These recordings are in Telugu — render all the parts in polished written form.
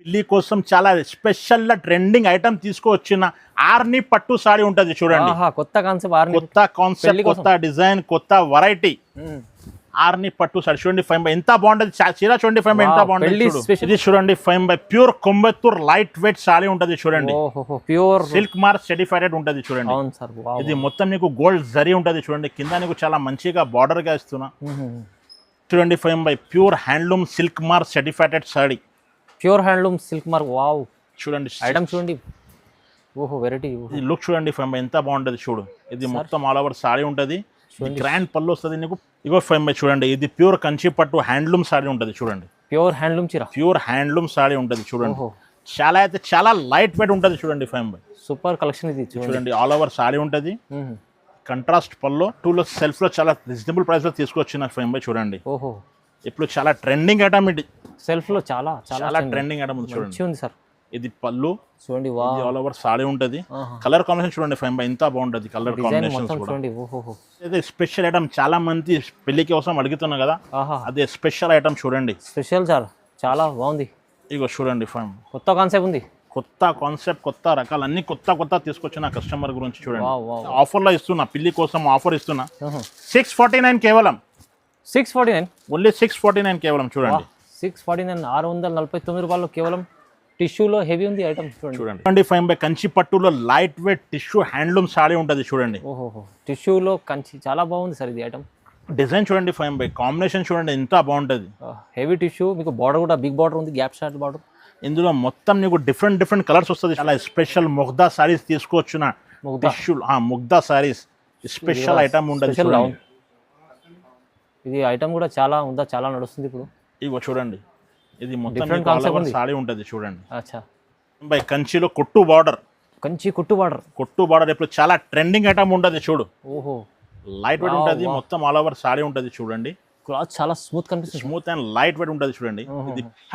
ఢిల్లీ కోసం చాలా స్పెషల్ ట్రెండింగ్ ఐటమ్ తీసుకువచ్చిన ఆర్ని పట్టు సారీ ఉంటది చూడండి. కొత్త కాన్సెప్ట్, కొత్త కాన్సెప్ట్, కొత్త డిజైన్, కొత్త వెరైటీ ఆర్ని పట్టు సారీ చూడండి. 5 ఎంత బాగుంటది చీర చూడండి. 5 ఎంత బాగుంటది ఇది చూడండి. 5 pure Coimbatore light wait sorry ఉంటది చూడండి. ప్యూర్ సిల్క్ మార్క్ సర్టిఫైడ్ ఉంటది చూడండి. ఇది మొత్తం నీకు గోల్డ్ జరీ ఉంటది చూడండి. కింద నీకు చాలా మంచిగా బార్డర్ గా ఇస్తున్నా చూడండి. 5 pure handloom silk mark certified sorry. Pure handloom silk mark. Wow చూడండి ఐటమ్ చూడండి. ఓహో వెరైటీ. ఇది లుక్ చూడండి. 5 ఎంత బాగుంటది చూడు. ఇది మొత్తం ఆల్ ఓవర్ సారీ ఉంటది. గ్రాండ్ పళ్ళు వస్తుంది నీకు. ఇగో 5 చూడండి. ఇది ప్యూర్ కంచి పట్టు హ్యాండ్లూమ్ సారీ ఉంటది చూడండి. ప్యూర్ హ్యాండ్లూమ్ చీర, ప్యూర్ హ్యాండ్లూమ్ సారీ ఉంటది చూడండి. చాలా అయితే చాలా లైట్ వెయిట్ ఉంటది చూడండి. 5 సూపర్ కలెక్షన్ ఇది చూడండి. ఆల్ ఓవర్ సారీ ఉంటది. కంట్రాస్ట్ పళ్ళు టూలో సెల్ఫ్ లో చాలా రీజనబుల్ ప్రైస్ లో తీసుకొచ్చిన 5 చూడండి. ఓహో ఇప్పుడు చాలా ట్రెండింగ్ ఐటమ్ ఇది. సెల్ఫ్ లో చాలా చాలా ట్రెండింగ్ ఐటమ్ ఉంది చూడండి. ఉంది సార్. ఇది పళ్ళు చూడండి. ఆల్ ఓవర్ సారీ ఉంటది. కలర్ కాంబినేషన్ చూడండి. 5 ఎంత బాగుంటది కలర్ కాంబినేషన్ చూడండి. ఇది స్పెషల్ ఐటమ్. చాలా మంది పెళ్లి కోసం అడుగుతున్నా కదా, అదే స్పెషల్ ఐటమ్ చూడంండి. స్పెషల్ సార్, చాలా బాగుంది. ఇగో చూడండి. 5 కొత్త కాన్సెప్ట్ ఉంది. కొత్త కాన్సెప్ట్, కొత్త రకాలు అన్ని కొత్త తీసుకొచ్చిన కస్టమర్ గురించి చూడండి. ఆఫర్ లో ఇస్తున్నా, పెళ్లి కోసం ఆఫర్ ఇస్తున్నా. 649 కేవలం. 649 ఓన్లీ 649 కేవలం చూడండి. 649 649 రూపాయలు కేవలం. టిష్యూలో హెవీ ఉంది ఐటమ్ చూడండి. 25 కంచి పట్టులో light weight tissue handloom sorry ఉంటుంది చూడండి. ఓహో టిష్యూలో కంచి చాలా బాగుంది సార్ ఇది ఐటమ్. డిజైన్ చూడండి. 5 కాంబినేషన్ చూడండి ఎంత బాగుంటుంది. హెవీ టిష్యూ, మీకు బార్డర్ కూడా బిగ్ బార్డర్ ఉంది, గ్యాప్ షార్ట్ బార్డర్. ఇందులో మొత్తం నీకు డిఫరెంట్ కలర్స్ వస్తుంది. చాలా స్పెషల్ ముగ్దా సారీస్ తీసుకొచ్చిన tissue. Mugdha saris special item ఉంటుంది. ఇది ఐటమ్ కూడా చాలా ఉందా, చాలా నడుస్తుంది ఇప్పుడు. ఇగో చూడండి. ఇది మొత్తం సారీ ఉంటుంది చూడండి. అచ్చా కంచిలో కుట్టు బార్డర్. కంచి కుట్టు బార్డర్ ఇప్పుడు చాలా ట్రెండింగ్ ఐటమ్ ఉంటుంది చూడు. ఓహో లైట్ వెయిట్ ఉంటుంది. మొత్తం ఆల్ ఓవర్ సారీ ఉంటుంది చూడండి. క్లాత్ చాలా స్మూత్ కనిపిస్తుంది. స్మూత్ అండ్ లైట్ వెయిట్ ఉంటుంది చూడండి.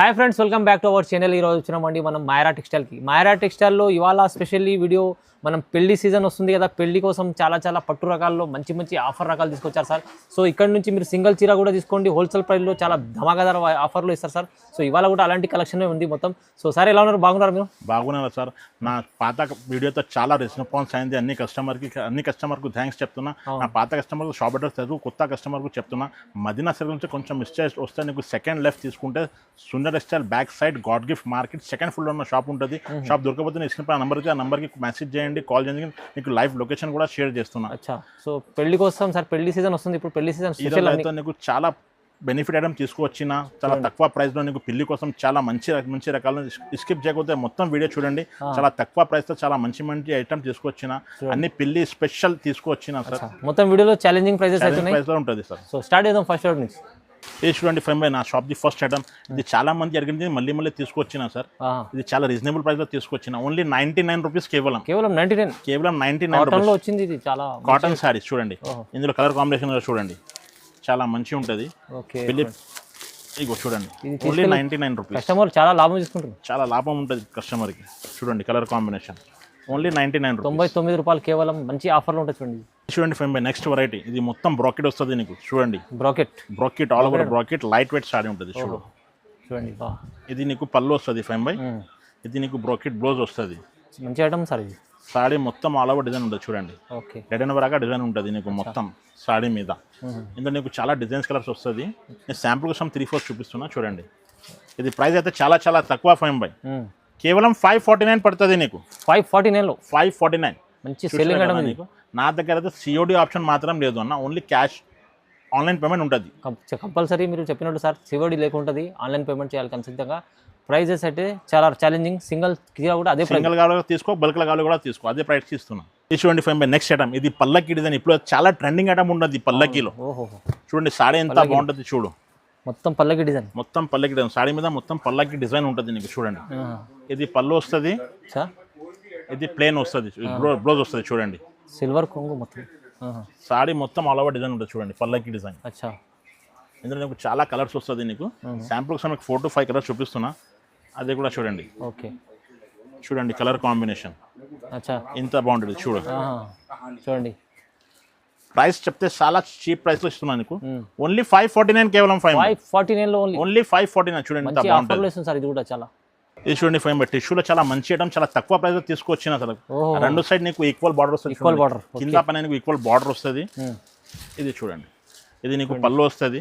Hi friends, welcome back to our channel. ఈరోజు వచ్చినామండి మనం మాయరా టెక్స్టైల్కి. మాయరా టెక్స్టైల్లో ఇవాళ స్పెషల్లీ వీడియో, మనం పెళ్లి సీజన్ వస్తుంది కదా, పెళ్లి కోసం చాలా పట్టు రకాల్లో మంచి ఆఫర్ రకాలు తీసుకొచ్చారు సార్. సో ఇక్కడ నుంచి మీరు సింగిల్ చీర కూడా తీసుకోండి, హోల్సేల్ ప్రైస్లో చాలా ధమాకాదార ఆఫర్లో ఇస్తారు సార్. సో ఇవాళ కూడా అలాంటి కలెక్షన్ ఉంది మొత్తం. సో సార్ ఎలా ఉన్నారు, బాగున్నారు మీరు? బాగున్నారు సార్. నా పాత వీడియోతో చాలా రెస్పాన్స్ అయింది. అన్ని కస్టమర్కు థ్యాంక్స్ చెప్తున్నా. నా పాత కస్టమర్కు షాప్ అడ్రస్ తెలుసు, కొత్త కస్టమర్కు చెప్తున్నా. మదీనా సర్కిల్ నుంచి కొంచెం మిస్టేక్ వస్తే నీకు సెకండ్ లెఫ్ట్ తీసుకుంటే Sundar textile back side God gift market second floor ఉన్న షాప్ ఉంటుంది. షాప్ దొరకకపోతే నేను ఇచ్చిన ఆ నెంబర్కి మెసేజ్ చేయండి, కాల్ చేయండి. మీకు లైవ్ లొకేషన్ కూడా షేర్ చేస్తున్నా. అచ్చా సో పెళ్లి కోసం సార్, పెళ్లి సీజన్ వస్తుంది ఇప్పుడు. పెళ్లి సీజన్ అయితే నీకు చాలా బెనిఫిట్ ఐటమ్ తీసుకువచ్చిన, చాలా తక్కువ ప్రైస్ లో నీకు పెళ్లి కోసం చాలా మంచి రకాల స్కిప్ చేయకపోతే మొత్తం వీడియో చూడండి. చాలా తక్కువ ప్రైస్ తో చాలా మంచి ఐటమ్ తీసుకొచ్చిన, అన్ని పెళ్లి స్పెషల్ తీసుకువచ్చిన సార్. మొత్తం వీడియోలో ఛాలెంజింగ్ ప్రైజెస్ ప్రైస్ లో ఉంటుంది సార్. సో స్టార్ట్ చేద్దాం ఫస్ట్ షాట్ నుంచి. ఇది చూడండి 5 నా షాప్ ది ఫస్ట్ ఐటమ్. ఇది చాలా మంది అడిగింది, మళ్ళీ తీసుకొచ్చిన సార్. ఇది చాలా రీజనబుల్ ప్రైస్ లో తీసుకొచ్చిన. ఓన్లీ 99 రూపీస్ కేవలం 99 లో వచ్చింది. ఇది చాలా కాటన్ సారీస్ చూడండి. ఇందులో కలర్ కాంబినేషన్ చూడండి, చాలా మంచి ఉంటుంది. ఇగో చూడండి. Only 99 rupees. కస్టమర్ చాలా లాభం తీసుకుంటారు. చాలా లాభం ఉంటుంది కస్టమర్ కి. చూడండి కలర్ కాంబినేషన్ ఓన్లీ 99 రూపీస్. 99 రూపాయలు కేవలం. మంచి ఆఫర్లో ఉంటుంది చూడండి. చూడండి 5 నెక్స్ట్ వెరైటీ. ఇది మొత్తం బ్రాకెట్ వస్తుంది నీకు చూడండి. Bracket all over bracket light weight sorry ఉంటుంది చూడండి. ఇది నీకు పళ్ళు వస్తుంది 5. ఇది నీకు బ్రాకెట్ బ్లౌజ్ వస్తుంది. మంచి ఐటమ్ సార్. ఇది సారీ మొత్తం ఆల్ ఓవర్ డిజైన్ ఉంటుంది చూడండి. రెడ్ వరకు డిజైన్ ఉంటుంది నీకు మొత్తం సారీ మీద. ఇందులో నీకు చాలా డిజైన్స్ కలర్స్ వస్తుంది. నేను శాంపుల్ కోసం 3-4 చూపిస్తున్నా చూడండి. ఇది ప్రైస్ అయితే చాలా తక్కువ 5 కేవలం 549 పడుతుంది నీకు. 549 మంచి సెల్లింగ్ ఐటమ్ నీకు. నా దగ్గర అయితే సిఓడి ఆప్షన్ మాత్రం లేదు అన్న, ఓన్లీ క్యాష్ ఆన్లైన్ పేమెంట్ ఉంటుంది కంపల్సరీ. మీరు చెప్పినట్టు సార్ సిఓడి లేకుంటుంది, ఆన్లైన్ పేమెంట్ చేయాలి ఖచ్చితంగా. ప్రైజెస్ అయితే చాలా ఛాలెంజింగ్. సింగిల్ కూడా అదే సింగిల్ కావాలి తీసుకో, బల్క్ల కావాలి కూడా తీసుకో, అదే ప్రైస్ ఇస్తున్నా. చూడండి 5 నెక్స్ట్ ఐటమ్. ఇది పల్లకి డిజైన్. ఇప్పుడు చాలా ట్రెండింగ్ ఐటమ్ ఉంటుంది పల్లకిలో. చూడండి సారీ ఎంత బాగుంటుంది చూడు. మొత్తం పల్లకి డిజైన్. సారీ మీద మొత్తం పల్లకి డిజైన్ ఉంటుంది నీకు చూడండి. ఇది పళ్ళు వస్తుంది, ఇది ప్లేన్ వస్తుంది, బ్లౌజ్ వస్తుంది చూడండి. సిల్వర్ కొంగు మొత్తం. సారీ మొత్తం ఆల్ ఓవర్ డిజైన్ ఉంటుంది చూడండి, పల్లకి డిజైన్. అచ్చా ఇందులో నీకు చాలా కలర్స్ వస్తుంది నీకు. శాంపుల్ కోసం 4-5 కలర్స్ చూపిస్తున్నా, అది కూడా చూడండి. చూడండి కలర్ కాంబినేషన్ ఎంత బాగుంటుంది చూడండి. ప్రైస్ చెప్తే చాలా చీప్ ప్రైస్ లో ఇస్తున్నా నీకు. ఓన్లీ 549 కేవలం. 549 లో ఓన్లీ 549 చూడండి ఎంత బాగుంటుంది సార్. ఇది కూడా చాలా ఇది చూడండి ఫైన్ బై టిష్యూలో చాలా మంచి ఐటమ్, చాలా తక్కువ ప్రైస్ తీసుకొచ్చిన అసలు. ఓహో. రెండు సైడ్ నీకు ఈక్వల్ బార్డర్ వస్తుంది, ఈక్వల్ బార్డర్. కింద పైన నీకు ఈక్వల్ బార్డర్ వస్తుంది. ఇది చూడండి, ఇది నీకు పళ్ళు వస్తుంది,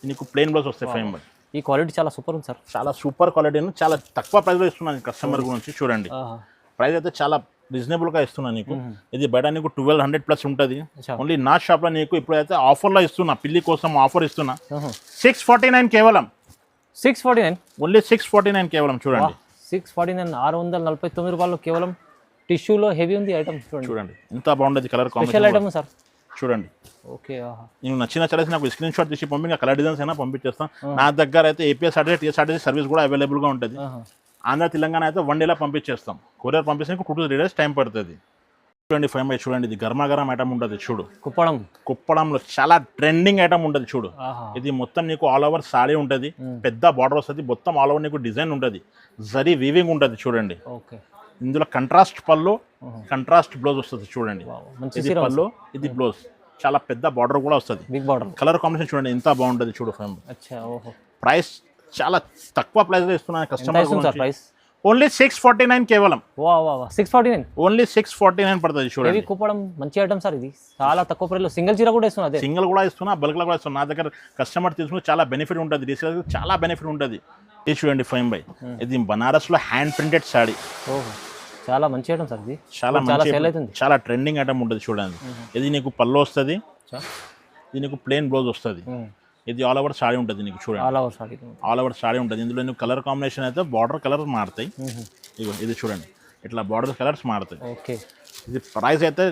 నీకు ప్లెయిన్ బ్లౌజ్ వస్తాయి ఫైన్ బై. ఈ క్వాలిటీ చాలా సూపర్ ఉంది సార్. చాలా సూపర్ క్వాలిటీ, చాలా తక్కువ ప్రైస్లో ఇస్తున్నాను కస్టమర్ గురించి. చూడండి ప్రైస్ అయితే చాలా రీజనబుల్గా ఇస్తున్నాను నీకు. ఇది బయట నీకు 1200+ ఉంటుంది. ఓన్లీ నా షాప్లో నీకు ఇప్పుడైతే ఆఫర్లో ఇస్తున్నా, పిల్లి కోసం ఆఫర్ ఇస్తున్నా. 649 కేవలం. 649 ఓన్లీ 649 కేవలం. చూడండి 649 649 రూపాయలు కేవలం. టిష్యూలో హెవీ ఉంది ఐటమ్. చూడండి చూడండి ఎంత బాగుంటుంది colour special combination. Item sir. చూడండి ఓకే. నేను నచ్చిన చలేసి నాకు స్క్రీన్ షాట్ తీసి పంపి కలర్ డిజైన్స్ అయినా పంపించేస్తాను. నా దగ్గర అయితే ఏపీఎస్ సాటర్డే టీఎస్ఆర్టీసీ సర్వీస్ కూడా అవైలబుల్గా ఉంటుంది. ఆంధ్ర తెలంగాణ అయితే 1 డేలో పంపించేస్తాం. కొరియర్ పంపిస్తే 2 to 3 days టైం పడుతుంది. చూడండి ఫైవ్ బై చూడండి, ఇది గర్మాగరం ఐటమ్ ఉంటుంది. చూడు కుప్పడంలో చాలా ట్రెండింగ్ ఐటమ్ ఉంటుంది. చూడు ఇది మొత్తం నీకు ఆల్ ఓవర్ సారీ ఉంటుంది, పెద్ద బార్డర్ వస్తుంది, మొత్తం ఆల్ ఓవర్ నీకు డిజైన్ ఉంటుంది, జరీ వీవింగ్ ఉంటుంది. చూడండి ఇందులో కంట్రాస్ట్ పళ్ళు, కంట్రాస్ట్ బ్లౌజ్ వస్తుంది. చూడండి ఇది పళ్ళు, ఇది బ్లౌజ్, చాలా పెద్ద బార్డర్ కూడా వస్తుంది. కలర్ కాంబినేషన్ చూడండి ఎంత బాగుంటుంది. చూడు ఫైవ్ ప్రైస్ చాలా తక్కువ ప్రైస్ లో ఇస్తున్నాను కస్టమర్. ఓన్లీ 649 కేవలం. 649 ఓన్లీ 649 పడుతుంది. చూడండి కుప్పడం మంచి ఐటమ్ సార్. ఇది చాలా తక్కువ ప్రైస్ లో సింగిల్ చీర కూడా ఇస్తున్నా, సింగిల్ కూడా ఇస్తున్నా, బల్క్ లో కూడా ఇస్తున్నా. నా దగ్గర కస్టమర్ తీసుకుని చాలా బెనిఫిట్ ఉంటుంది, రీసేల్ చాలా బెనిఫిట్ ఉంటుంది. ఇది చూడండి ఫైవ్ బై, ఇది బనారస్ లో హ్యాండ్ ప్రింటెడ్ సాడీ. చాలా మంచి ఐటమ్ సార్. ఇది చాలా మంచి, చాలా ట్రెండింగ్ ఐటమ్ ఉంటుంది. చూడండి ఇది నీకు పళ్ళు వస్తుంది, ఇది నీకు ప్లెయిన్ బ్లౌజ్ వస్తుంది, ఇది ఆల్ ఓవర్ సాడీ ఉంటుంది. నీకు చూడండి ఆల్ ఓవర్ సాడీ ఉంటుంది. ఇందులో నీకు కలర్ కాంబినేషన్ అయితే బార్డర్ కలర్ మారుతాయి. ఇది చూడండి ఇట్లా బార్డర్ కలర్స్ మారుతాయి. ఇది ప్రైస్ అయితే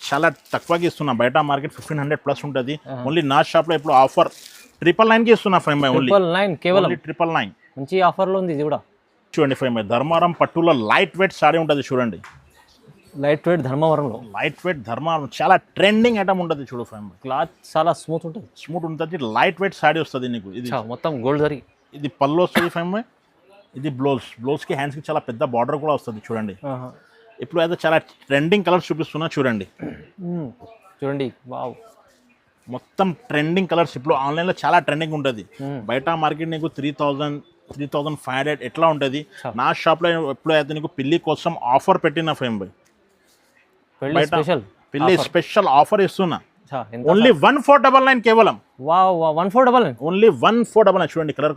చాలా తక్కువగా ఇస్తున్నా, బయట మార్కెట్ 1500+ ఉంటుంది. ఓన్లీ నా షాప్ లో ఇప్పుడు ఆఫర్ 999కి ఇస్తున్నా ఫైవ్ బై. ఓన్లీ 999 మంచి ఆఫర్ లో ఉంది. ఇది కూడా చూడండి ఫైవ్ బై, ధర్మారం పట్టులో లైట్ వెయిట్ సాడీ ఉంటుంది. చూడండి లైట్ వెయిట్ ధర్మవరంలో, లైట్ వెయిట్ ధర్మవరం చాలా ట్రెండింగ్ ఐటమ్ ఉంటుంది. చూడు ఫైవ్ క్లాత్ చాలా స్మూత్ ఉంటుంది, స్మూత్ ఉంటుంది, లైట్ వెయిట్ సాడీ వస్తుంది నీకు. ఇది మొత్తం గోల్డ్ జరీ, ఇది పళ్ళు వస్తుంది ఫైవ్ బై. ఇది బ్లౌజ్కి హ్యాండ్స్కి చాలా పెద్ద బార్డర్ కూడా వస్తుంది. చూడండి ఇప్పుడు అయితే చాలా ట్రెండింగ్ కలర్స్ చూపిస్తున్నా. చూడండి చూడండి వావ్, మొత్తం ట్రెండింగ్ కలర్స్. ఇప్పుడు ఆన్లైన్లో చాలా ట్రెండింగ్ ఉంటుంది. బయట మార్కెట్ నీకు 3000-3500 ఎట్లా ఉంటుంది. నా షాప్లో ఎప్పుడైతే నీకు పిల్లి కోసం ఆఫర్ పెట్టిన ఫైవ్ బై, పిల్లి స్పెషల్ ఆఫర్ ఇస్తున్నా. ఓన్లీ 1499 కేవలం. 1499 ఓన్లీ 1499. చూడండి కలర్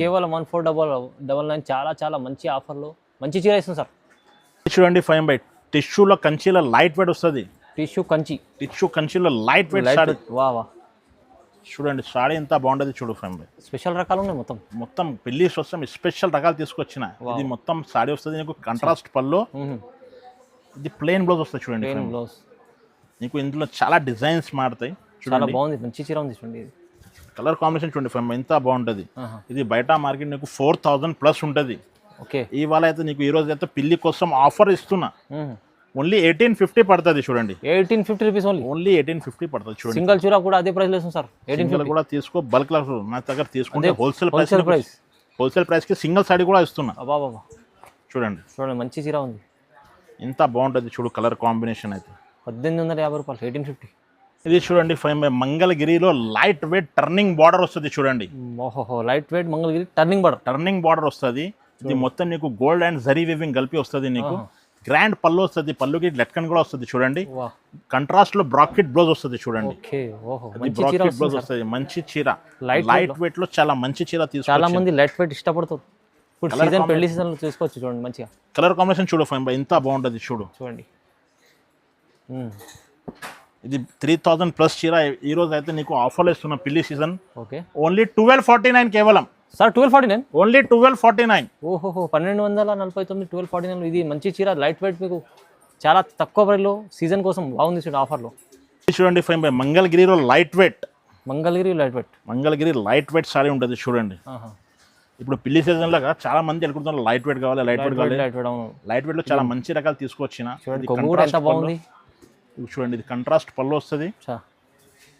కేవలం 1499. చాలా చాలా మంచి ఆఫర్లో మంచి చీర ఇస్తుంది సార్. చూడండి ఫైవ్ బై, టిష్యూలో కంచిలో లైట్ వెయిట్ వస్తుంది. టిష్యూ కంచిలో లైట్ వెయిట్ సారీ. చూడండి సారీ ఎంత బాగుంటుంది. చూడు ఫైవ్ బై, స్పెషల్ రకాలు ఉన్నాయి. మొత్తం పెళ్లి వస్తాం, స్పెషల్ రకాలు తీసుకొచ్చిన. ఇది మొత్తం సారీ వస్తుంది నీకు, కంట్రాస్ట్ పళ్ళు, ఇది ప్లెయిన్ బ్లౌజ్ వస్తుంది. చూడండి బ్లౌజ్ నీకు ఇందులో చాలా డిజైన్స్ మారుతాయి. చాలా బాగుంది, మంచి చీర ఉంది. చూడండి కలర్ కాంబినేషన్ చూడండి ఫైవ్ ఎంత బాగుంటుంది. ఇది బయట మార్కెట్ నీకు 4000+ ఉంటుంది. ఇవాళ అయితే నీకు ఈ రోజు అయితే పిల్లి కోసం ఆఫర్ ఇస్తున్నా. ఓన్లీ 1850 పడుతుంది. చూడండి 1850 రూపీస్ ఓన్లీ 1850 పడుతుంది. చూడండి సింగిల్ చీర కూడా అదే ప్రైస్ లేదు సార్. 1850 కూడా తీసుకో, బల్క్ నా దగ్గర తీసుకుంటే హోల్సేల్ ప్రైస్ కి సింగిల్ సాడీ కూడా ఇస్తున్నా. చూడండి మంచి చీర ఉంది, ఎంత బాగుంటుంది. చూడు కలర్ కాంబినేషన్ అయితే 1850 రూపాయలు, 1850. ఇది చూడండి ఫైవ్ బై, మంగళగిరిలో లైట్ వెయిట్ టర్నింగ్ బార్డర్ వస్తుంది. చూడండి light wait Mangalagiri turning border వస్తుంది. ఇది మొత్తం నీకు గోల్డ్ అండ్ జరీ వీవింగ్ కలిపి వస్తుంది. నీకు గ్రాండ్ పళ్ళు వస్తుంది, పళ్ళుకి లెట్కన్ కూడా వస్తుంది. చూడండి కంట్రాస్ట్ లో బ్రాకెట్ బ్లౌజ్ వస్తుంది. చూడండి బ్రాకెట్ బ్లౌజ్ వస్తుంది, మంచి చీర, లైట్ వెయిట్ లో చాలా మంచి చీర తీసుకో. చాలా మంది లైట్ వెయిట్ ఇష్టపడతారు. పెళ్లి సీజన్ తీసుకోవచ్చు. చూడండి మంచిగా కలర్ కాంబినేషన్ చూడు ఫైవ్ బై, ఎంత బాగుంటుంది. చూడండి ఇది 3000+ చీర. ఈ రోజు అయితే నీకు ఆఫర్లు ఇస్తున్నా పిల్లి సీజన్. ఓన్లీ 1249 కేవలం సార్. 1249 ఓన్లీ 1249. 1249 1249. ఇది మంచి చీర, లైట్ వెయిట్, మీకు చాలా తక్కువ ప్రైస్లో సీజన్ కోసం బాగుంది. చూడండి ఆఫర్లో చూడండి ఫైవ్ బై, మంగళగిరిలో light weight, Mangalagiri light weight sorry ఉంటుంది. చూడండి ఇప్పుడు పిల్లి సీజన్ లాగా చాలా మంది అనుకుంటున్నారు లైట్ వెయిట్ కావాలి, లైట్ వెయిట్ లో చాలా మంచి రకాలు తీసుకొచ్చిన. చూడండి ఇది కంట్రాస్ట్ పళ్ళు వస్తుంది,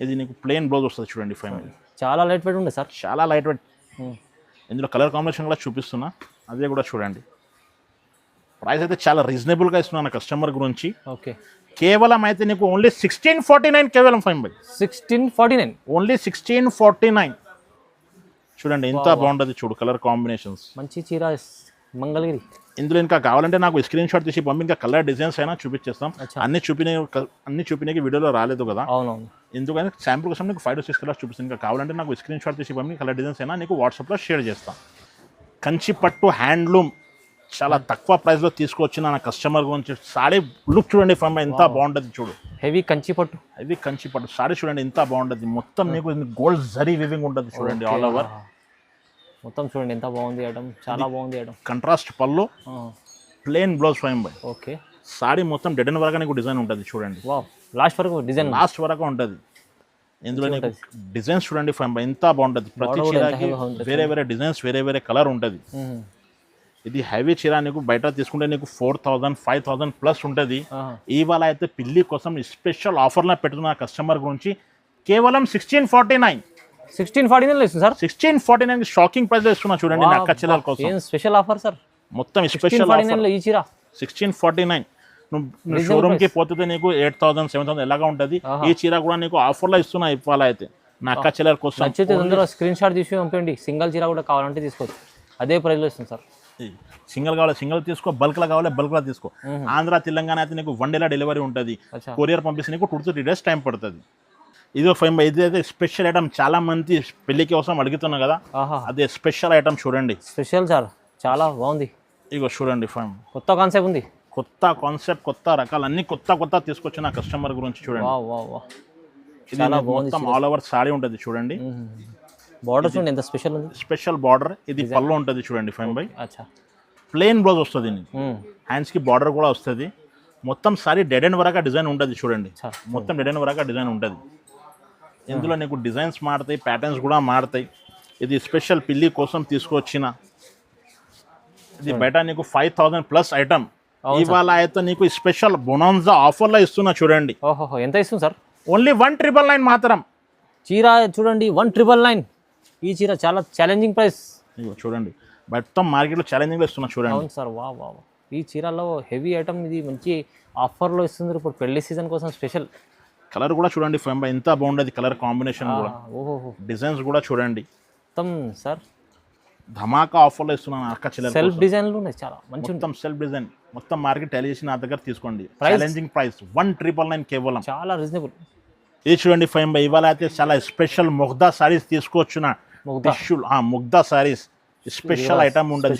ఇది నీకు ప్లెయిన్ బ్లౌజ్ వస్తుంది. చూడండి ఫైవ్ చాలా లైట్ వెయిట్ ఉంది సార్, చాలా లైట్ వెయిట్. ఇందులో కలర్ కాంబినేషన్ కూడా చూపిస్తున్నా, అదే కూడా చూడండి. ప్రైస్ అయితే చాలా రీజనబుల్గా ఇస్తున్నాను కస్టమర్ గురించి. కేవలం అయితే నీకు ఓన్లీ 1649 కేవలం ఫైవ్ బై, 1649 ఓన్లీ 1649. చూడండి ఎంత బాగుంటుంది చూడు కలర్ కాంబినేషన్స్. మంచి చీర మంగళగిరి. ఇందులో ఇంకా కావాలంటే నాకు స్క్రీన్ షాట్ తీసి పంపి ఇంకా కలర్ డిజైన్స్ అయినా చూపించేస్తాం. అన్ని చూపినకి వీడియోలో రాలేదు కదా, అవునవును. ఎందుకని శాంపుల్ కోసం నీకు 5 to 6 కలర్స్ చూపిస్తాను. ఇంకా కావాలంటే నాకు స్క్రీన్ షాట్ తీసి పంపి కలర్ డిజైన్స్ అయినా నీకు వాట్సాప్లో షేర్ చేస్తాం. కంచి పట్టు హ్యాండ్లూమ్ చాలా తక్కువ ప్రైస్లో తీసుకొచ్చిన నా కస్టమర్ గురించి సారీ లుక్ చూడండి ఫ్రమ్ ఎంత బాగుంటుంది చూడు. హెవీ కంచి పట్టు, హెవీ కంచి పట్టు సారీ చూడండి ఎంత బాగుంటుంది. మొత్తం నీకు గోల్డ్ జరీ వివింగ్ ఉంటుంది చూడండి ఆల్ ఓవర్. మొత్తం చూడండి ఎంత బాగుంది ఐటమ్, చాలా బాగుంది ఐటమ్. కంట్రాస్ట్ పళ్ళు, ప్లెయిన్ బ్లౌజ్ ఫైమ్ బై. ఓకే. సారీ మొత్తం డెడ్ వరకు నీకు డిజైన్ ఉంటుంది చూడండి. వావ్, లాస్ట్ వరకు డిజైన్, లాస్ట్ వరకు ఉంటుంది. ఇందులో నీకు డిజైన్స్ చూడండి ఫైమ్ బై ఎంత బాగుంటుంది. ప్రతి చీరకి వేరే వేరే డిజైన్స్, వేరే వేరే కలర్ ఉంటుంది. ఇది హెవీ చీర నీకు బయట తీసుకుంటే నీకు 4,000 5,000 ప్లస్ ఉంటుంది. ఇవాళ అయితే పిల్లి కోసం స్పెషల్ ఆఫర్లో పెడుతున్న కస్టమర్ గురించి కేవలం 1649. 1649 ఇస్తుంది సార్. 1649 షాకింగ్ ప్రైస్ లో ఇస్తున్నా చూడండి నా అక్క చెల్లెల కోసం. ఏం స్పెషల్ ఆఫర్ సార్, మొత్తం స్పెషల్ ఆఫర్. ఈ చీర 1649. నువ్వు షోరూమ్ కి పోతే నీకు 8,000 7,000 ఎలాగా ఉంటుంది. ఈ చీర కూడా నీకు ఆఫర్ లో ఇస్తున్నా ఇవాళ అయితే నా అక్క చెల్లెల కోసం. నచ్చితే తొందరగా స్క్రీన్ షాట్ తీసి పంపండి. సింగిల్ చీర కూడా కావాలంటే తీసుకోవచ్చు, అదే ప్రైస్ లో ఇస్తుంది సార్. సింగిల్ కావాలి సింగిల్ తీసుకో, బల్క్ లా కావాలి బల్క్ లా తీసుకో. ఆంధ్ర తెలంగాణ అయితే నీకు 1 day డెలివరీ ఉంటుంది. కొరియర్ పంపిస్తే నీకు 2 to 3 days టైం పడుతుంది. ఇది ఫైవ్ ఇది అయితే స్పెషల్ ఐటమ్, చాలా మంది పెళ్లికి కోసం అడుగుతున్నా కదా, అదే స్పెషల్ ఐటమ్ చూడండి. స్పెషల్ సార్, చాలా బాగుంది. ఇగో చూడండి ఫైమ్, కొత్త కాన్సెప్ట్ ఉంది. కొత్త కాన్సెప్ట్, కొత్త రకాలు అన్ని కొత్త తీసుకొచ్చిన కస్టమర్ గురించి చూడండి. ఇది మొత్తం ఆల్ ఓవర్ సారీ ఉంటుంది చూడండి. బార్డర్ చూడండి ఎంత స్పెషల్ ఉంది. Special border. ఇది పళ్ళు ఉంటుంది చూడండి ఫైమ్ బై. ప్లెయిన్ బ్లౌజ్ వస్తుంది, హ్యాండ్స్ కి బార్డర్ కూడా వస్తుంది. మొత్తం సారీ డెడ్ ఎండ్ వరకు డిజైన్ ఉంటుంది చూడండి. మొత్తం డెడ్ ఎండ్ వరకు డిజైన్ ఉంటుంది. ఇందులో నీకు డిజైన్స్ మారుతాయి, ప్యాటర్న్స్ కూడా మారుతాయి. ఇది స్పెషల్ పిల్లి కోసం తీసుకొచ్చిన, ఇది బయట నీకు 5,000 ప్లస్ ఐటమ్. ఇవాళ అయితే నీకు స్పెషల్ బొనాన్జా ఆఫర్లో ఇస్తున్నా చూడండి. ఓహో, ఎంత ఇస్తుంది సార్? ఓన్లీ 1,999 మాత్రం. చీర చూడండి 1,999. ఈ చీర చాలా ఛాలెంజింగ్ ప్రైస్. ఇగో చూడండి, మొత్తం మార్కెట్లో ఛాలెంజింగ్లో ఇస్తున్నా చూడండి. అవును సార్, వా. ఈ చీరలో హెవీ ఐటమ్, ఇది మంచి ఆఫర్లో ఇస్తుంది ఇప్పుడు పెళ్లి సీజన్ కోసం స్పెషల్. కలర్ కూడా చూడండి ఫైమ్ ఎంత బాగుండేది, కలర్ కాంబినేషన్ కూడా. ఓహో, డిజైన్స్ కూడా చూడండి మొత్తం సార్ ధమాకా ఆఫర్లో ఇస్తున్నాను అక్క చెల్లెలు. సెల్ఫ్ డిజైన్లు ఉన్నాయి చాలా మంచి, మొత్తం సెల్ఫ్ డిజైన్. మొత్తం మార్కెట్ టెలి చేసి నా దగ్గర తీసుకోండి. ఛాలెంజింగ్ ప్రైస్ 1,999 కేవలం, చాలా రీజనబుల్. ఇది చూడండి ఫైమ్ బై. ఇవాళ అయితే చాలా స్పెషల్ ముగ్దా సారీస్ తీసుకొచ్చిన. ముగ్దా సారీస్ స్పెషల్ ఐటమ్ ఉండదు.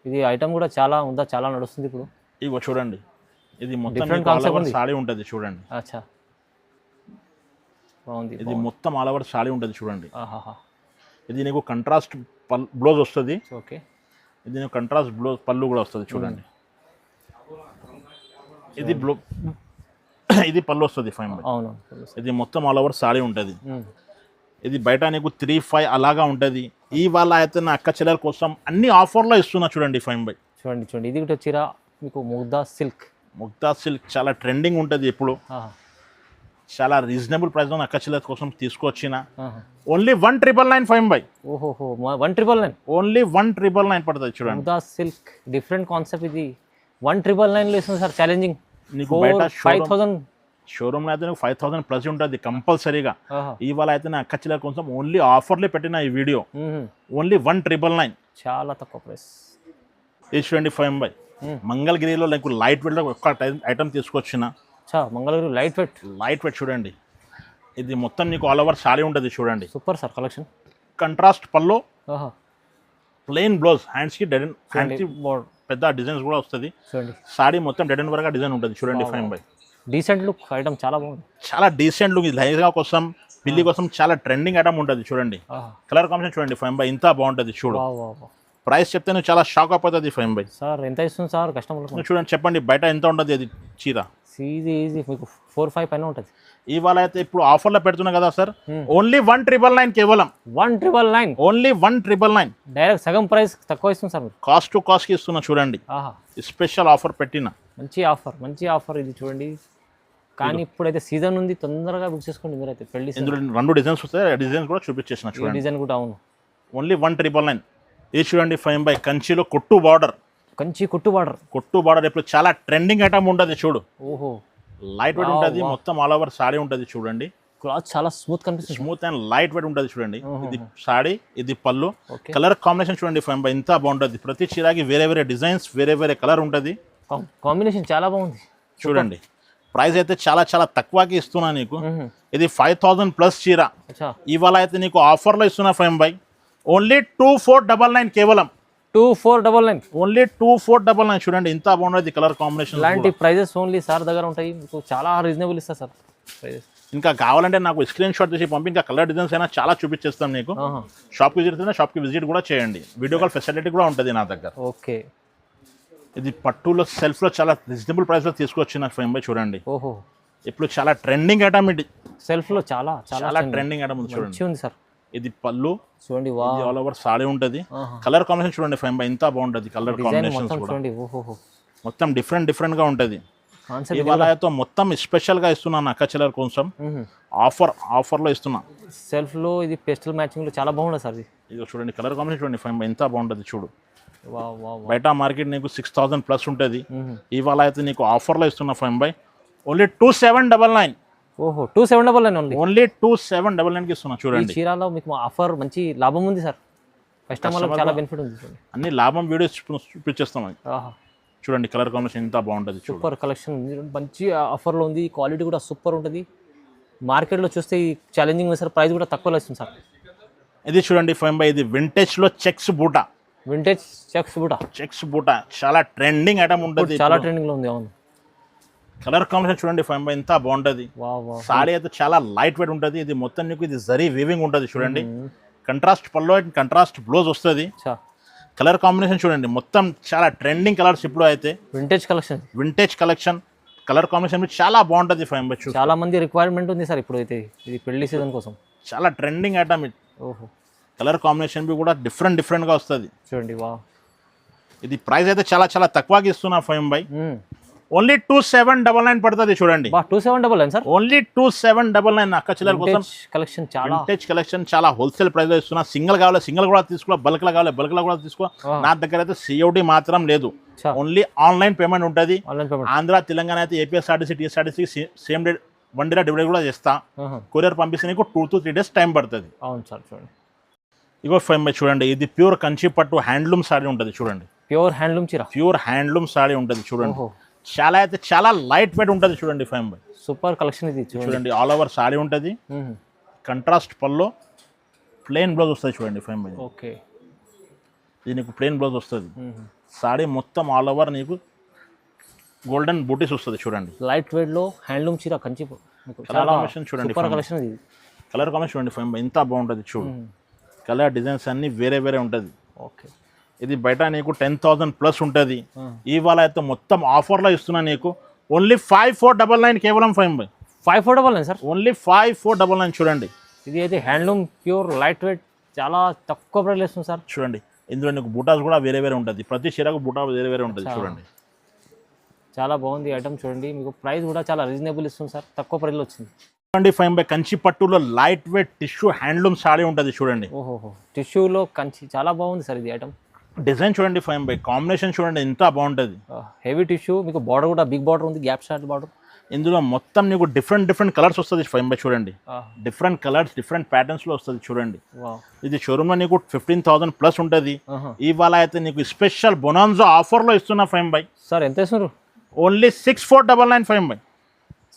ఇది ఐటమ్ కూడా చాలా ఉందా, చాలా నడుస్తుంది ఇప్పుడు. ఇగో చూడండి, ఇది మొత్తం సారీ ఉంటుంది చూడండి. అచ్చా, బాగుంది. ఇది మొత్తం ఆల్ ఓవర్ సారీ ఉంటుంది చూడండి. ఇది నీకు కంట్రాస్ట్ బ్లౌజ్ వస్తుంది. ఓకే, ఇది నీకు కంట్రాస్ట్ బ్లౌజ్ పళ్ళు కూడా వస్తుంది చూడండి. ఇది ఇది పళ్ళు వస్తుంది ఫైమ్. అవును, ఇది మొత్తం ఆల్ ఓవర్ సారీ ఉంటుంది. ఇది బయట నీకు 3,500 అలాగా ఉంటుంది. ఇవాళ అయితే నా అక్క చెల్లెల కోసం అన్ని ఆఫర్లో ఇస్తున్నా చూడండి ఫైమ్ బై. చూడండి ఇది కూడా చీర మీకు ముగ్దా సిల్క్. చాలా ట్రెండింగ్ ఉంటుంది ఇప్పుడు. చాలా రీజనబుల్ ప్రైస్ అక్క చెల్లెల కోసం తీసుకొచ్చిన. ఓన్లీ 1,999 ఫైమ్ బై. ఓహో, 1,999. ఓన్లీ 1,999 పడుతుంది చూడండి. Mugdha silk different concept. ఇది 1,999 లో ఇస్తుంది సార్. ఛాలెంజింగ్. నీకు బయట 5,000 షోరూమ్లో అయితే 5,000 ప్లస్ ఉంటుంది కంపల్సరీగా. ఇవాళ అయితే నా అక్క చెల్లెల కోసం ఓన్లీ ఆఫర్లే పెట్టిన ఈ వీడియో. ఓన్లీ 1,999, చాలా తక్కువ ప్రైస్. ఇది చూడండి ఫైమ్ బై. మంగళగిరిలో నీకు లైట్ వెయిట్లో ఒక్క ఐటమ్ తీసుకొచ్చిన. మంగళగిరి లైట్ వెయిట్ చూడండి. ఇది మొత్తం నీకు ఆల్ ఓవర్ సారీ ఉంటుంది చూడండి. Super sir collection. కంట్రాస్ట్ పల్లో, ప్లెయిన్ బ్లౌజ్, హ్యాండ్స్కి పెద్ద డిజైన్స్ కూడా వస్తుంది. సారీ మొత్తం డెడ్ ఎండ్ వరకు డిజైన్ ఉంటుంది చూడండి ఫైమ్ బై. డీసెంట్ లుక్ ఐటమ్, చాలా బాగుంది. చాలా డీసెంట్ లుక్. లైగా కోసం పిల్లి కోసం చాలా ట్రెండింగ్ ఐటమ్ ఉంటుంది చూడండి. కలర్ కాంబినేషన్ చూడండి ఫైమ్ బై ఎంత బాగుంటుంది చూడు. ప్రైస్ చెప్తే నువ్వు చాలా షాక్ అయిపోతుంది ఫైమ్ బై. సార్ ఎంత ఇస్తుంది సార్ కస్టమర్? చూడండి, చెప్పండి బయట ఎంత ఉంటుంది అది చీర? ఈజీ మీకు 4-5 పైన ఉంటుంది. ఇవాళ అయితే ఇప్పుడు ఆఫర్లో పెడుతున్నా కదా సార్. ఓన్లీ 1,999 కేవలం. 1,999, ఓన్లీ 1,999. డైరెక్ట్ సగం ప్రైస్ తక్కువ ఇస్తుంది సార్. కాస్ట్ టు కాస్ట్కి ఇస్తున్నా చూడండి. స్పెషల్ ఆఫర్ పెట్టిన మంచి ఆఫర్ ఇది చూడండి. కానీ ఇప్పుడైతే సీజన్ ఉంది, తొందరగా బుక్ చేసుకోండి మీరైతే. పెళ్లి ఇందులో 2 డిజైన్స్ వస్తాయి, డిజైన్స్ కూడా చూపించేసిన చూడండి. డిజైన్ కూడా అవును. ఓన్లీ 1,999. ఇది చూడండి ఫైమ్ బై. కంచిలో కొట్టు బార్డర్. కొట్టు బార్డర్ ఇప్పుడు చాలా ట్రెండింగ్ ఐటమ్ ఉంటుంది చూడు. ఓహో, లైట్ వెయిట్ ఉంటుంది, మొత్తం ఆల్ ఓవర్ సారీ ఉంటుంది చూడండి. క్లాత్ చాలా స్మూత్ కనిపిస్తుంది. స్మూత్ అండ్ లైట్ వెయిట్ ఉంటుంది చూడండి. ఇది సాడీ, ఇది పళ్ళు. Okay. కలర్ కాంబినేషన్ చూడండి ఫైన్ బై ఎంత బాగుంటుంది. ప్రతి చీరకి వేరే వేరే డిజైన్స్, వేరే వేరే కలర్ ఉంటుంది కాంబినేషన్ చాలా బాగుంది చూడండి. ప్రైస్ అయితే చాలా చాలా తక్కువకి ఇస్తున్నా నీకు. ఇది 5000 ప్లస్ చీర. అచ్చా, ఇవాళ అయితే నీకు ఆఫర్లో ఇస్తున్నా ఫైన్ బై ఓన్లీ 2499 కేవలం. 2499. ఓన్లీ 2499 చూడండి ఎంత బాగుంటుంది కలర్ కాంబినేషన్. ఇలాంటి ప్రైజెస్ ఓన్లీ సార్ దగ్గర ఉంటాయి. మీకు చాలా రీజనబుల్ ఇస్తారు సార్ ప్రైజెస్. ఇంకా కావాలంటే నాకు స్క్రీన్ షాట్ తీసి పంపి ఇంకా కలర్ డిజైన్స్ అయినా చాలా చూపించేస్తాను నీకు. షాప్కి విజిట్ అయితే షాప్కి విజిట్ కూడా చేయండి. వీడియో కాల్ ఫెసిలిటీ కూడా ఉంటుంది నా దగ్గర. ఓకే, ఇది పట్టులో సెల్ఫ్లో చాలా రీజనబుల్ ప్రైస్లో తీసుకొచ్చిన ఫైన్ బై చూడండి. ఓహో, ఇప్పుడు చాలా ట్రెండింగ్ ఐటమ్ ఇది. సెల్ఫ్లో చాలా చాలా చాలా ట్రెండింగ్ ఐటమ్ ఉంది చూడండి. మంచిగా ఉంది సార్. ఇది పళ్ళు చూడండి, వా, ఇది ఆల్ ఓవర్ సాడీ ఉంటుంది. కలర్ కాంబినేషన్ చూడండి ఫైన్ బై ఎంత బాగుంటుంది. కలర్ డిజైన్ కాంబినేషన్స్ మొత్తం కూడా చూడండి. ఓహో, మొత్తం డిఫరెంట్ గా ఉంటుంది. కాన్సెప్ట్ ఇవాళ అయితే మొత్తం స్పెషల్ గా ఇస్తున్నాను అక్క చెల్లెల కోసం. ఆఫర్లో ఇస్తున్నా. సెల్ఫ్లో ఇది పెస్టల్ మ్యాచింగ్లో చాలా బాగుంటుంది సార్. ఇది చూడండి కలర్ కాంబినేషన్ చూడండి ఫైన్ బై ఎంత బాగుంటుంది చూడు. వా వా వా. బయట మార్కెట్ నీకు 6000 ప్లస్ ఉంటుంది. ఇవాళ అయితే నీకు ఆఫర్లో ఇస్తున్నా ఫైన్ బై ఓన్లీ 2799. ఓహో, 2799 ఓన్లీ. ఓన్లీ 2799కి ఇస్తున్నా ఈ చూడండి. చీరాలో మీకు ఆఫర్ మంచి లాభం ఉంది సార్. కస్టమర్లకు చాలా బెనిఫిట్ ఉంది చూడండి. అన్ని లాభం వీడియోస్ చూపించేస్తాం. ఆహా, చూడండి కలర్ కాంబినేషన్ ఎంత బాగుంటుంది చూడు. సూపర్ కలెక్షన్ ఉంది, మంచి ఆఫర్లో ఉంది. క్వాలిటీ కూడా సూపర్ ఉంటుంది. మార్కెట్లో చూస్తే ఈ ఛాలెంజింగ్ ఉంది సార్. ప్రైస్ కూడా తక్కువలో ఇస్తుంది సార్. ఇది చూడండి ఫైన్ బై ఇది వింటేజ్లో చెక్స్ బూటా. వింటేజ్ చెక్స్ కూడా చెక్స్ బూటా చాలా ట్రెండింగ్ ఐటమ్ ఉంటుంది. చాలా ట్రెండింగ్లో ఉంది. అవును, కలర్ కాంబినేషన్ చూడండి ఫైన్ బై ఎంత బాగుంటుంది. వా వా. సాడీ అయితే చాలా లైట్ వెయిట్ ఉంటుంది. ఇది మొత్తం నీకు ఇది జరీ వీవింగ్ ఉంటుంది చూడండి. కంట్రాస్ట్ పల్లో కంట్రాస్ట్ బ్లౌజ్ వస్తుంది. అచ్చా, కలర్ కాంబినేషన్ చూడండి మొత్తం చాలా ట్రెండింగ్ కలర్స్ ఇప్పుడు అయితే. Vintage collection, vintage collection colour combination చాలా బాగుంటుంది ఫైన్ బై. చాలా మంది రిక్వైర్మెంట్ ఉంది సార్ ఇప్పుడు అయితే. ఇది పెళ్లి సీజన్ కోసం చాలా ట్రెండింగ్ ఐటమ్ ఇది. ఓహో, కలర్ కాంబినేషన్ కూడా డిఫరెంట్గా వస్తుంది చూడండి. వా, ఇది ప్రైస్ అయితే చాలా చాలా తక్కువకి ఇస్తున్నా ఫైన్ బై ఓన్లీ 2799 పడుతుంది చూడండి. 2799 సార్. ఓన్లీ 2799 అక్క చెల్లెల కోసం. కలెక్షన్ చాలా వింటేజ్ కలెక్షన్ చాలా హోల్సేల్ ప్రైస్ లో ఇస్తున్నా. సింగిల్ కావాలి సింగిల్ కూడా తీసుకో, బల్క్ లో కావాలి బల్క్ లో కూడా తీసుకో. నా దగ్గర అయితే COD మాత్రం లేదు, ఓన్లీ ఆన్లైన్ పేమెంట్ ఉంటుంది. Online payment. ఆంధ్ర తెలంగాణ అయితే APSRTC TSRTC same day 1 day delivery కూడా చేస్తా. కొరియర్ పంపిస్తే నీకు 2 to 3 days టైం పడుతుంది. అవును సార్. చూడండి ఇగో ఫైన్ బై చూడండి. ఇది ప్యూర్ కంచి పట్టు హ్యాండ్లూమ్ సాడీ ఉంటుంది చూడండి. ప్యూర్ హ్యాండ్లూమ్ చీర. ప్యూర్ హ్యాండ్లూమ్ సాడీ ఉంటుంది చూడండి. చాలా అయితే చాలా లైట్ వెయిట్ ఉంటుంది చూడండి ఫైన్ బై. సూపర్ కలెక్షన్ ఇది చూడండి. ఆల్ ఓవర్ సాడీ ఉంటుంది. కంట్రాస్ట్ పల్లో ప్లెయిన్ బ్లౌజ్ వస్తుంది చూడండి ఫైన్ బై. ఓకే, ఇది నీకు ప్లెయిన్ బ్లౌజ్ వస్తుంది. సాడీ మొత్తం ఆల్ ఓవర్ నీకు గోల్డెన్ బూటీస్ వస్తుంది చూడండి. లైట్ వెయిట్ లో హ్యాండ్లూమ్ చీర కంచి. కలర్ కాంబినేషన్ చూడండి. సూపర్ కలెక్షన్ ఇది. కలర్ కాంబినేషన్ చూడండి ఫైన్ బై ఎంత బాగుంటుంది చూడు. కలర్ డిజైన్స్ అన్ని వేరే వేరే ఉంటుంది. ఓకే, ఇది బయట నీకు 10,000 ప్లస్ ఉంటుంది. ఇవాళ అయితే మొత్తం ఆఫర్లో ఇస్తున్నా నీకు ఓన్లీ 5499 కేవలం ఫైన్ బై. 5499 సార్. ఓన్లీ 5499 చూడండి. ఇది అయితే హ్యాండ్లూమ్ ప్యూర్ లైట్ వెయిట్ చాలా తక్కువ ప్రైస్ ఇస్తుంది సార్. చూడండి ఇందులో నీకు బూటాస్ కూడా వేరే వేరే ఉంటుంది. ప్రతి చీరకు బూటా వేరే వేరే ఉంటుంది చూడండి. చాలా బాగుంది ఐటమ్ చూడండి. మీకు ప్రైస్ కూడా చాలా రీజనబుల్ ఇస్తుంది సార్. తక్కువ ప్రైస్లో వచ్చింది. చూడండి ఫైన్ బై కంచి పట్టులో light weight tissue handloom saree ఉంటుంది చూడండి. ఓహో, టిష్యూలో కంచి చాలా బాగుంది సార్ ఇది ఐటమ్. డిజైన్ చూడండి ఫైన్ బై. కాంబినేషన్ చూడండి ఎంత బాగుంటుంది. హెవీ టిష్యూ, మీకు బార్డర్ కూడా బిగ్ బార్డర్ ఉంది, గ్యాప్ షార్ట్ బార్డర్. ఇందులో మొత్తం నీకు డిఫరెంట్ కలర్స్ వస్తుంది ఫైన్ బై చూడండి. డిఫరెంట్ కలర్స్ డిఫరెంట్ ప్యాటర్న్స్ లో వస్తుంది చూడండి. ఇది షోరూమ్ లో నీకు 15,000 ప్లస్ ఉంటుంది. ఇవాళ అయితే నీకు స్పెషల్ బొనాన్జో ఆఫర్ లో ఇస్తున్నా ఫైన్ బై. సార్ ఎంత ఇస్తున్నారు? Only 6499 fine by.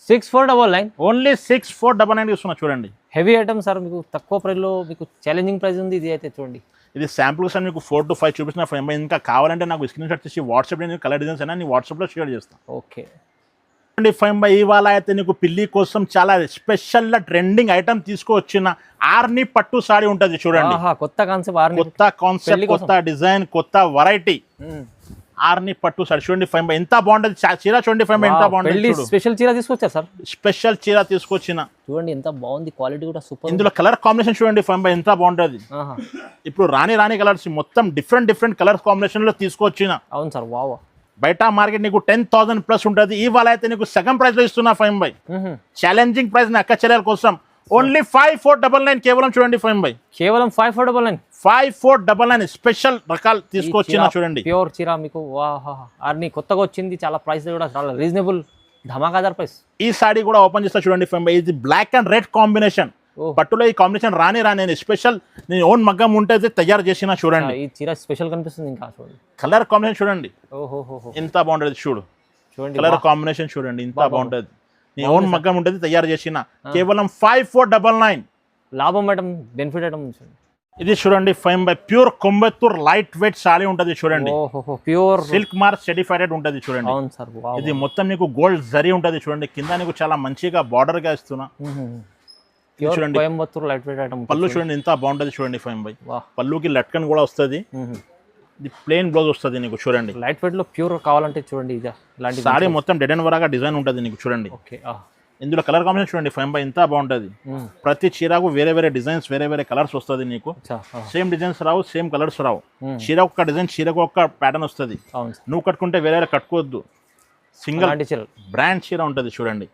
6499 ఓన్లీ 6499 ఇస్తున్నా చూడండి. Heavy item sir. మీకు తక్కువ ప్రైస్లో మీకు ఛాలెంజింగ్ ప్రైస్ ఉంది. ఇది అయితే చూడండి. ఇది శాంపుల్స్ అని మీకు 4 to 5 చూపిస్తున్నా ఫైన్ బై. ఇంకా కావాలంటే నాకు స్క్రీన్ షాట్ చేసి వాట్సాప్ కలర్ డిజైన్స్ అయినా నీ వాట్సాప్లో షేర్ చేస్తాను. ఓకే అండి ఫైన్ బై. ఇవాళ అయితే నీకు పిల్లి కోసం చాలా స్పెషల్ ట్రెండింగ్ ఐటమ్ తీసుకువచ్చిన ఆర్ని పట్టు సాడీ ఉంటుంది చూడండి. కొత్త కాన్సెప్ట్, కొత్త కాన్సెప్ట్, కొత్త డిజైన్, కొత్త వెరైటీ. ఆర్ని పట్టు సాడీ చూడండి ఫైన్ బై ఎంత బాగుంటుంది. చీర చూడండి ఫైన్ బై ఎంత బాగుంటుంది. స్పెషల్ చీర తీసుకొచ్చారు సార్. స్పెషల్ చీర తీసుకొచ్చిన చూడండి ఎంత బాగుంది. క్వాలిటీ కూడా సూపర్. ఇందులో కలర్ కాంబినేషన్ చూడండి ఫైన్ బై ఎంత బాగుంటుంది. ఇప్పుడు రాని కలర్స్ మొత్తం డిఫరెంట్ కలర్స్ కాంబినేషన్ లో తీసుకొచ్చిన. అవును సార్. వావ్. బయట మార్కెట్ నీకు 10,000 ప్లస్ ఉంటుంది. ఇవాళ అయితే నీకు సగం ప్రైస్ లో ఇస్తున్నా ఫైన్ బై. ఛాలెంజింగ్ ప్రైస్ అక్క చెల్లెల కోసం ఓన్లీ 5499 కేవలం చూడండి ఫైన్ బై. కేవలం 5499 స్పెషల్ రకాలు తీసుకొచ్చిన చూడండి. ప్యూర్ చీర మీకు. వాహ్, అన్ని కొత్తగా వచ్చింది. చాలా ప్రైస్ కూడా చాలా రీజనబుల్ ధమాకాదార్ ప్రైస్. ఈ సాడీ కూడా ఓపెన్ చేస్తా చూడండి ఫైన్ బై. ఇది బ్లాక్ అండ్ రెడ్ కాంబినేషన్. పట్టులో ఈ కాంబినేషన్ రాని నేను స్పెషల్ నేను ఓన్ మగ్గం ఉంటే తయారు చేసిన చూడండి. ఈ చీర స్పెషల్ కనిపిస్తుంది ఇంకా చూడండి. కలర్ కాంబినేషన్ చూడండి ఓహో ఎంత బాగుంటది చూడు. చూడండి కలర్ కాంబినేషన్ చూడండి ఎంత బాగుంటది. నీ ఓన్ మగ్గం ఉంటుంది తయారు చేసిన కేవలం 5499. లాభం మేడం, బెనిఫిట్ ఐటమ్ చూడండి. ఇది చూడండి ఫైన్ బై pure Coimbatore light weight sari ఉంటది చూడండి. ఓహో ప్యూర్ సిల్క్ మార్క్ సర్టిఫైడ్ ఉంటది చూడండి. అవును సార్. ఇది మొత్తం నీకు గోల్డ్ జరీ ఉంటది చూడండి. కింద నీకు చాలా మంచిగా బార్డర్ గా ఇస్తున్నా చూడండి. Coimbatore light weight item. పళ్ళు చూడండి ఎంత బాగుంటది చూడండి ఫైన్ బై. పళ్ళుకి లట్కన్ కూడా వస్తుంది. ఇది ప్లెయిన్ బ్లౌజ్ వస్తుంది నీకు చూడండి. లైట్ వెయిట్ లో ప్యూర్ కావాలంటే చూడండి ఇలాంటి సాడీ మొత్తం డెడ్ అండ్ వరాగా డిజైన్ ఉంటుంది నీకు చూడండి. ఓకే. ఇందులో కలర్ కాంబినేషన్ చూడండి ఫైన్ బై ఎంత బాగుంటది. ప్రతి చీరకు వేరే వేరే డిజైన్స్ వేరే వేరే కలర్స్ వస్తుంది నీకు. సేమ్ డిజైన్స్ రావు, సేమ్ కలర్స్ రావు. చీర ఒక్క డిజైన్ చీరకు ఒక్క ప్యాటర్న్ వస్తుంది. నువ్వు కట్టుకుంటే వేరే వేరే కట్టుకోవద్దు. సింగిల్ బ్రాండ్ చీర ఉంటుంది చూడండి.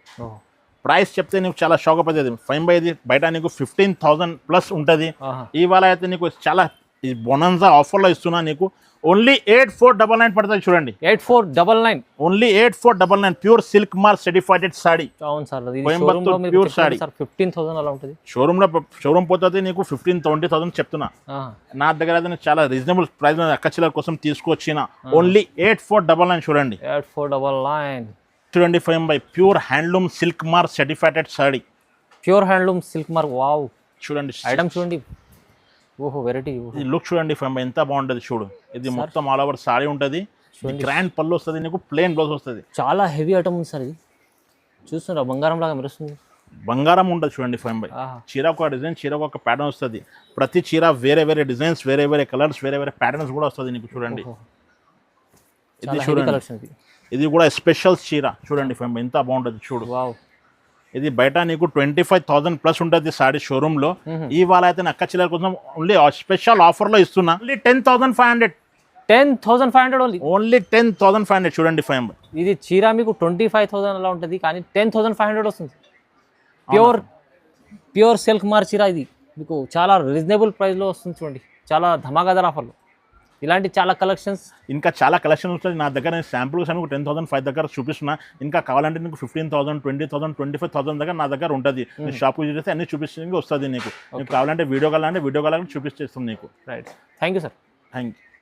ప్రైస్ చెప్తే నీకు చాలా షాక్ అయిపోతుంది ఫైన్ బై. ఇది బయట నీకు 15,000 ప్లస్ ఉంటుంది. ఇవాళ అయితే నీకు చాలా ఈ బొనాన్సా ఆఫర్లో ఇస్తున్నా నీకు. ఓన్లీ 8499 పడుతుంది చూడండి. 8499 only 8499 pure silk mark certified saree. అవును సార్. కోయంబత్తూర్ ప్యూర్ సాడీ 15,000 అలా ఉంటుంది. షోరూమ్ పోతే నీకు 15,000-20,000 చెప్తున్నా. నా దగ్గర అయితే చాలా రీజనబుల్ ప్రైస్ అక్క చిల్లర కోసం తీసుకొచ్చిన. ఓన్లీ 8499 చూడండి. 8499 చూడండి ఫైన్ బై pure handloom silk mark certified saree. Pure handloom silk mark. Wow చూడండి ఐటమ్ చూడండి. ఓహో వెరైటీ. ఈ లుక్ చూడండి ఫైన్ బై ఎంత బాగుంటుంది చూడు. ఇది మొత్తం ఆల్ ఓవర్ సాడీ ఉంటుంది. గ్రాండ్ పళ్ళు వస్తుంది నీకు, ప్లెయిన్ బ్లౌజ్ వస్తుంది. చాలా హెవీ ఐటమ్ ఉంది సార్. ఇది చూస్తున్నారా బంగారం లాగా మెరుస్తుంది. బంగారం ఉంటుంది చూడండి ఫైన్ బై. చీర ఒక డిజైన్ చీరకు ఒక ప్యాటర్న్ వస్తుంది. ప్రతి చీర వేరే వేరే డిజైన్స్ వేరే వేరే కలర్స్ వేరే వేరే ప్యాటర్న్స్ కూడా వస్తుంది నీకు చూడండి. ఇది చూడండి. ఇది కూడా స్పెషల్ చీర చూడండి ఫైన్ బై ఎంత బాగుంటుంది చూడు. వావ్. ఇది బయట నీకు 25,000 ప్లస్ ఉంటుంది సాడీ షోరూమ్ లో. ఇవాళ అయితే అక్క చిల్లర కోసం ఓన్లీ స్పెషల్ ఆఫర్ లో ఇస్తున్నా. ఓన్లీ 10,500. 10,500 ఓన్లీ. ఓన్లీ 10,500 చూడండి ఫైన్ బై. ఇది చీర మీకు 25,000 అలా ఉంటుంది కానీ 10,500 వస్తుంది. ప్యూర్ సిల్క్ మార్క్ చీర. ఇది మీకు చాలా రీజనబుల్ ప్రైస్లో వస్తుంది చూడండి. చాలా ధమాకాదార్ ఆఫర్లు. ఇలాంటి చాలా కలెక్షన్స్ ఇంకా చాలా కలెక్షన్ వస్తుంది నా దగ్గర. నేను శాంపుల్ కోసం 10,005 దగ్గర చూపిస్తున్నా. ఇంకా కావాలంటే నీకు 15,000, 20,000, 25,000 దగ్గర నా దగ్గర ఉంటుంది. నేను షాప్ చేస్తే అన్ని చూపిస్తే వస్తుంది నీకు. నీకు కావాలంటే వీడియో కావాలంటే చూపిస్తేస్తాం నీకు. Right. Thank you sir. Thank you.